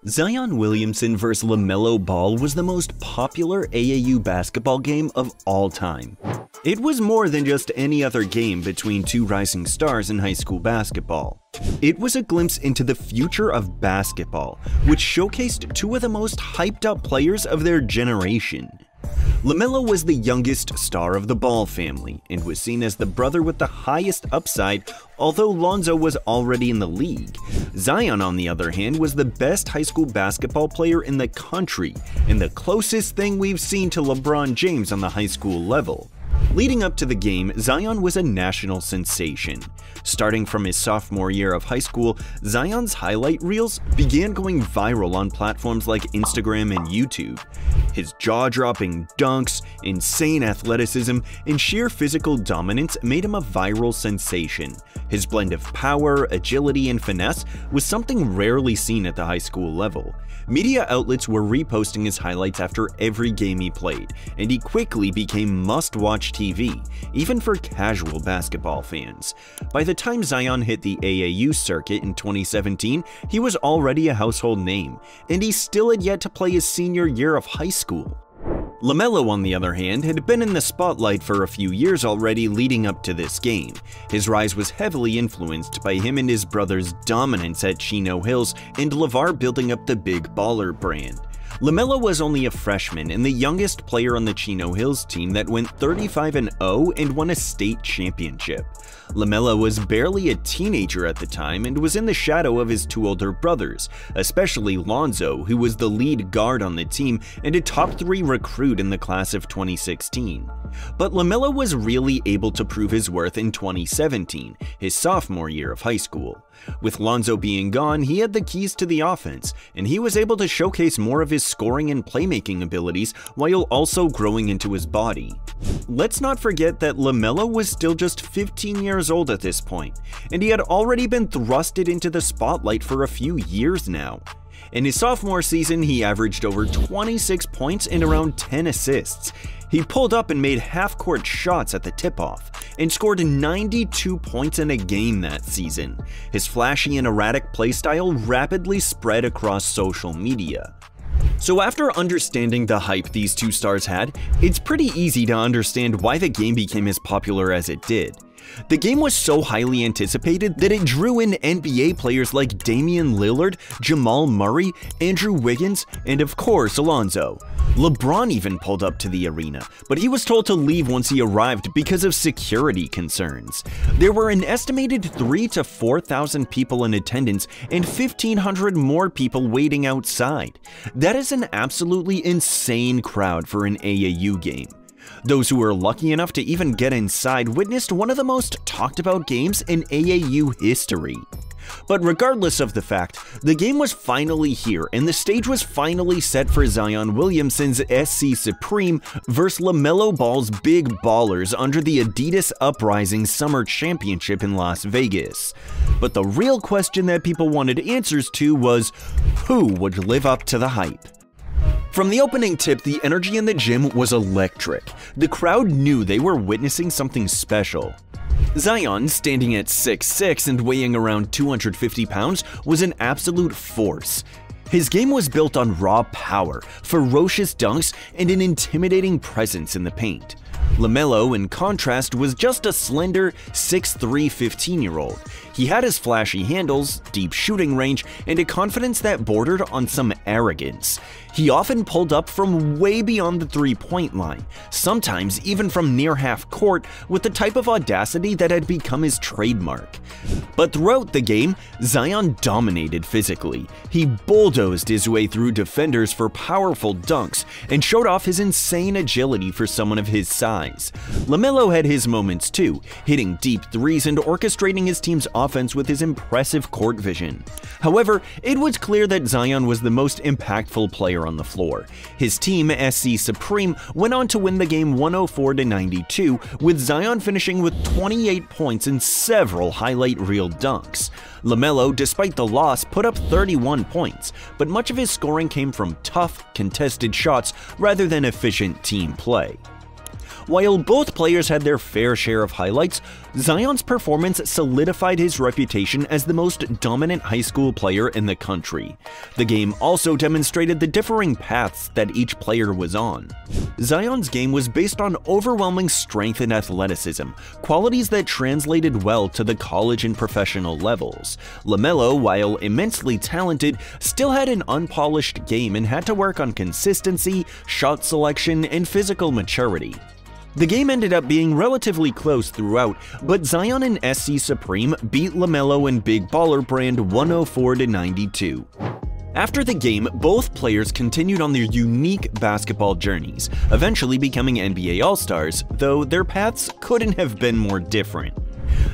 Zion Williamson vs. LaMelo Ball was the most popular AAU basketball game of all time. It was more than just any other game between two rising stars in high school basketball. It was a glimpse into the future of basketball, which showcased two of the most hyped-up players of their generation. LaMelo was the youngest star of the Ball family and was seen as the brother with the highest upside, although Lonzo was already in the league. Zion, on the other hand, was the best high school basketball player in the country and the closest thing we've seen to LeBron James on the high school level. Leading up to the game, Zion was a national sensation. Starting from his sophomore year of high school, Zion's highlight reels began going viral on platforms like Instagram and YouTube. His jaw-dropping dunks, insane athleticism, and sheer physical dominance made him a viral sensation. His blend of power, agility, and finesse was something rarely seen at the high school level. Media outlets were reposting his highlights after every game he played, and he quickly became must-watch TV, even for casual basketball fans. By the time Zion hit the AAU circuit in 2017, he was already a household name, and he still had yet to play his senior year of high school. LaMelo, on the other hand, had been in the spotlight for a few years already leading up to this game. His rise was heavily influenced by him and his brother's dominance at Chino Hills and LeVar building up the Big Baller brand. LaMelo was only a freshman and the youngest player on the Chino Hills team that went 35-0 and won a state championship. LaMelo was barely a teenager at the time and was in the shadow of his two older brothers, especially Lonzo, who was the lead guard on the team and a top 3 recruit in the class of 2016. But LaMelo was really able to prove his worth in 2017, his sophomore year of high school. With Lonzo being gone, he had the keys to the offense, and he was able to showcase more of his scoring and playmaking abilities while also growing into his body. Let's not forget that LaMelo was still just 15 years old at this point, and he had already been thrusted into the spotlight for a few years now. In his sophomore season, he averaged over 26 points and around 10 assists. He pulled up and made half-court shots at the tip-off, and scored 92 points in a game that season. His flashy and erratic playstyle rapidly spread across social media. So after understanding the hype these two stars had, it's pretty easy to understand why the game became as popular as it did. The game was so highly anticipated that it drew in NBA players like Damian Lillard, Jamal Murray, Andrew Wiggins, and of course Lonzo. LeBron even pulled up to the arena, but he was told to leave once he arrived because of security concerns. There were an estimated 3,000 to 4,000 people in attendance and 1,500 more people waiting outside. That is an absolutely insane crowd for an AAU game. Those who were lucky enough to even get inside witnessed one of the most talked about games in AAU history. But regardless of the fact, the game was finally here and the stage was finally set for Zion Williamson's SC Supreme vs. LaMelo Ball's Big Ballers under the Adidas Uprising Summer Championship in Las Vegas. But the real question that people wanted answers to was, who would live up to the hype? From the opening tip, the energy in the gym was electric. The crowd knew they were witnessing something special. Zion, standing at 6'6" and weighing around 250 pounds, was an absolute force. His game was built on raw power, ferocious dunks, and an intimidating presence in the paint. LaMelo, in contrast, was just a slender 6'3" 15-year-old. He had his flashy handles, deep shooting range, and a confidence that bordered on some arrogance. He often pulled up from way beyond the three-point line, sometimes even from near half court, with the type of audacity that had become his trademark. But throughout the game, Zion dominated physically. He bulldozed his way through defenders for powerful dunks and showed off his insane agility for someone of his size. LaMelo had his moments too, hitting deep threes and orchestrating his team's offense with his impressive court vision. However, it was clear that Zion was the most impactful player on the floor. His team, SC Supreme, went on to win the game 104-92, with Zion finishing with 28 points and several highlight reel dunks. LaMelo, despite the loss, put up 31 points, but much of his scoring came from tough, contested shots rather than efficient team play. While both players had their fair share of highlights, Zion's performance solidified his reputation as the most dominant high school player in the country. The game also demonstrated the differing paths that each player was on. Zion's game was based on overwhelming strength and athleticism, qualities that translated well to the college and professional levels. LaMelo, while immensely talented, still had an unpolished game and had to work on consistency, shot selection, and physical maturity. The game ended up being relatively close throughout, but Zion and SC Supreme beat LaMelo and Big Baller Brand 104-92. After the game, both players continued on their unique basketball journeys, eventually becoming NBA All-Stars, though their paths couldn't have been more different.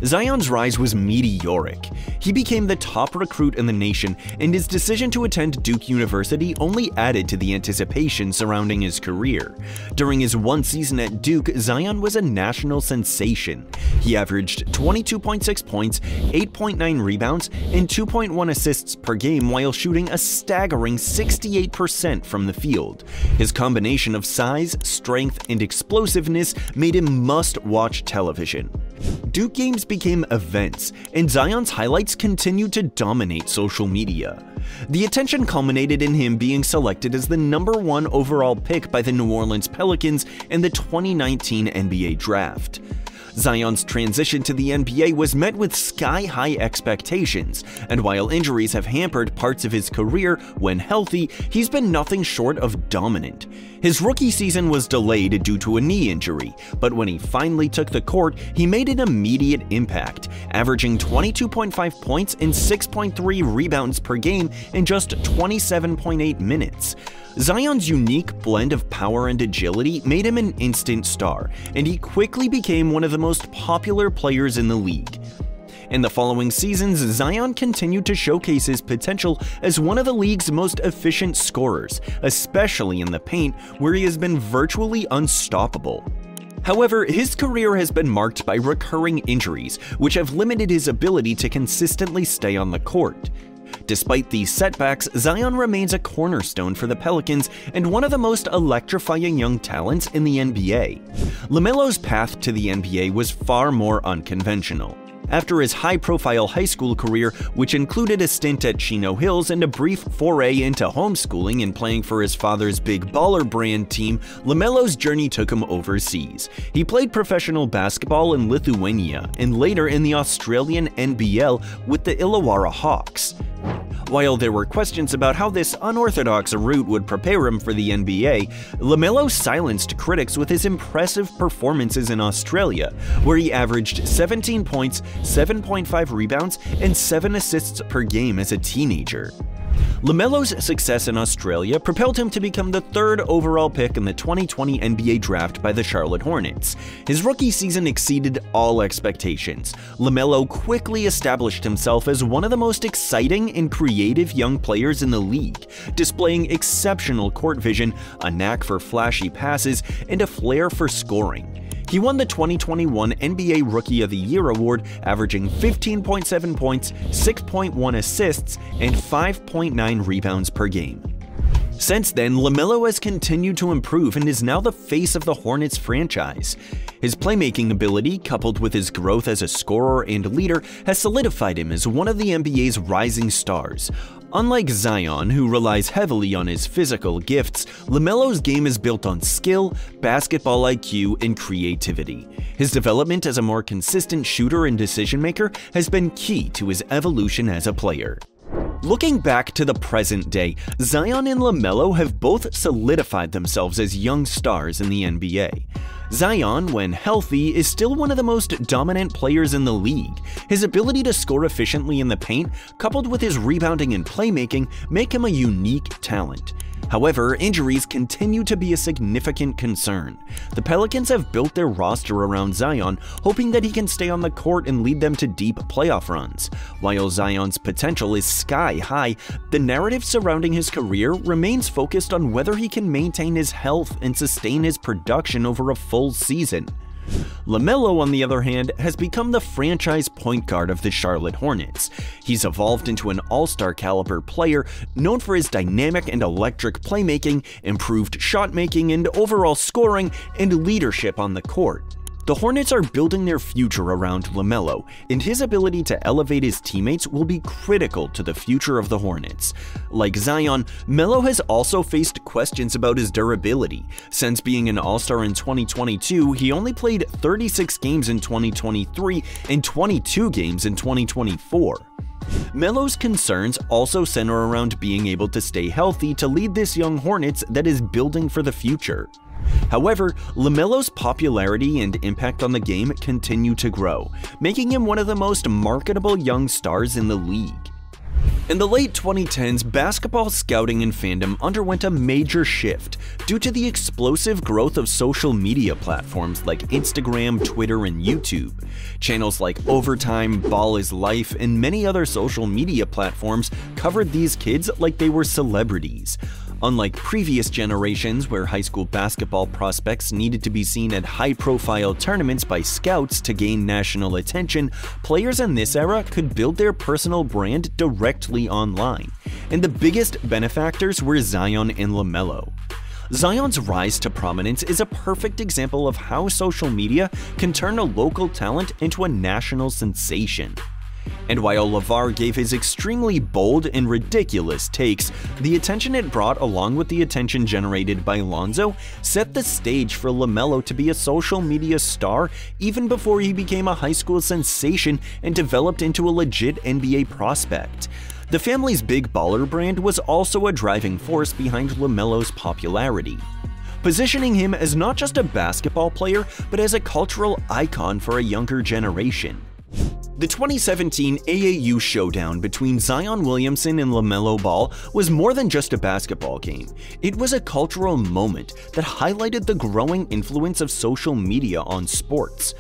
Zion's rise was meteoric. He became the top recruit in the nation, and his decision to attend Duke University only added to the anticipation surrounding his career. During his one season at Duke, Zion was a national sensation. He averaged 22.6 points, 8.9 rebounds, and 2.1 assists per game while shooting a staggering 68% from the field. His combination of size, strength, and explosiveness made him must-watch television. Duke games became events, and Zion's highlights continued to dominate social media. The attention culminated in him being selected as the #1 overall pick by the New Orleans Pelicans in the 2019 NBA Draft. Zion's transition to the NBA was met with sky-high expectations, and while injuries have hampered parts of his career, when healthy, he's been nothing short of dominant. His rookie season was delayed due to a knee injury, but when he finally took the court, he made an immediate impact, averaging 22.5 points and 6.3 rebounds per game in just 27.8 minutes. Zion's unique blend of power and agility made him an instant star, and he quickly became one of the most popular players in the league. In the following seasons, Zion continued to showcase his potential as one of the league's most efficient scorers, especially in the paint, where he has been virtually unstoppable. However, his career has been marked by recurring injuries, which have limited his ability to consistently stay on the court. Despite these setbacks, Zion remains a cornerstone for the Pelicans and one of the most electrifying young talents in the NBA. LaMelo's path to the NBA was far more unconventional. After his high-profile high school career, which included a stint at Chino Hills and a brief foray into homeschooling and playing for his father's Big Baller Brand team, LaMelo's journey took him overseas. He played professional basketball in Lithuania and later in the Australian NBL with the Illawarra Hawks. While there were questions about how this unorthodox route would prepare him for the NBA, LaMelo silenced critics with his impressive performances in Australia, where he averaged 17 points, 7.5 rebounds, and 7 assists per game as a teenager. LaMelo's success in Australia propelled him to become the 3rd overall pick in the 2020 NBA Draft by the Charlotte Hornets. His rookie season exceeded all expectations. LaMelo quickly established himself as one of the most exciting and creative young players in the league, displaying exceptional court vision, a knack for flashy passes, and a flair for scoring. He won the 2021 NBA Rookie of the Year award, averaging 15.7 points, 6.1 assists, and 5.9 rebounds per game. Since then, LaMelo has continued to improve and is now the face of the Hornets franchise. His playmaking ability, coupled with his growth as a scorer and leader, has solidified him as one of the NBA's rising stars. Unlike Zion, who relies heavily on his physical gifts, LaMelo's game is built on skill, basketball IQ, and creativity. His development as a more consistent shooter and decision-maker has been key to his evolution as a player. Looking back to the present day, Zion and LaMelo have both solidified themselves as young stars in the NBA. Zion, when healthy, is still one of the most dominant players in the league. His ability to score efficiently in the paint, coupled with his rebounding and playmaking, make him a unique talent. However, injuries continue to be a significant concern. The Pelicans have built their roster around Zion, hoping that he can stay on the court and lead them to deep playoff runs. While Zion's potential is sky high, the narrative surrounding his career remains focused on whether he can maintain his health and sustain his production over a full season. LaMelo, on the other hand, has become the franchise point guard of the Charlotte Hornets. He's evolved into an all-star caliber player known for his dynamic and electric playmaking, improved shot making, and overall scoring and leadership on the court. The Hornets are building their future around LaMelo, and his ability to elevate his teammates will be critical to the future of the Hornets. Like Zion, Melo has also faced questions about his durability. Since being an All-Star in 2022, he only played 36 games in 2023 and 22 games in 2024. Melo's concerns also center around being able to stay healthy to lead this young Hornets that is building for the future. However, LaMelo's popularity and impact on the game continue to grow, making him one of the most marketable young stars in the league. In the late 2010s, basketball scouting and fandom underwent a major shift due to the explosive growth of social media platforms like Instagram, Twitter, and YouTube. Channels like Overtime, Ball is Life, and many other social media platforms covered these kids like they were celebrities. Unlike previous generations where high school basketball prospects needed to be seen at high-profile tournaments by scouts to gain national attention, players in this era could build their personal brand directly online, and the biggest benefactors were Zion and LaMelo. Zion's rise to prominence is a perfect example of how social media can turn a local talent into a national sensation. And while LeVar gave his extremely bold and ridiculous takes, the attention it brought along with the attention generated by Lonzo set the stage for LaMelo to be a social media star even before he became a high school sensation and developed into a legit NBA prospect. The family's Big Baller brand was also a driving force behind LaMelo's popularity, positioning him as not just a basketball player but as a cultural icon for a younger generation. The 2017 AAU showdown between Zion Williamson and LaMelo Ball was more than just a basketball game. It was a cultural moment that highlighted the growing influence of social media on sports.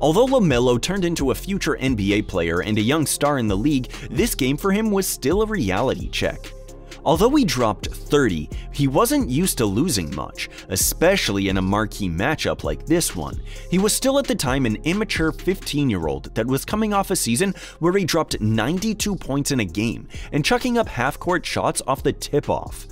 Although LaMelo turned into a future NBA player and a young star in the league, this game for him was still a reality check. Although he dropped 30, he wasn't used to losing much, especially in a marquee matchup like this one. He was still at the time an immature 15-year-old that was coming off a season where he dropped 92 points in a game and chucking up half-court shots off the tip-off.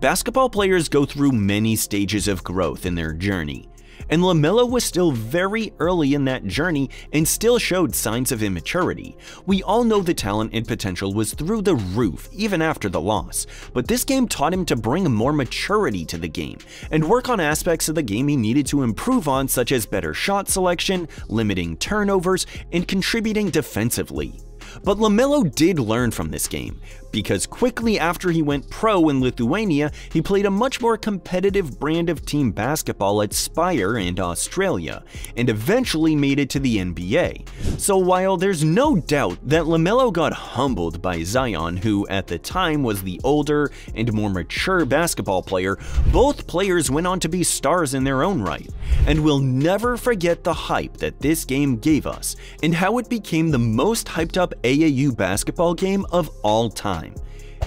Basketball players go through many stages of growth in their journey, and LaMelo was still very early in that journey and still showed signs of immaturity. We all know the talent and potential was through the roof even after the loss, but this game taught him to bring more maturity to the game and work on aspects of the game he needed to improve on, such as better shot selection, limiting turnovers, and contributing defensively. But LaMelo did learn from this game, because quickly after he went pro in Lithuania, he played a much more competitive brand of team basketball at Spire and Australia, and eventually made it to the NBA. So while there's no doubt that LaMelo got humbled by Zion, who at the time was the older and more mature basketball player, both players went on to be stars in their own right. And we'll never forget the hype that this game gave us, and how it became the most hyped up AAU basketball game of all time.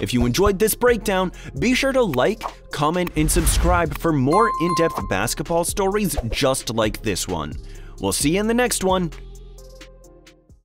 If you enjoyed this breakdown, be sure to like, comment, and subscribe for more in-depth basketball stories just like this one. We'll see you in the next one.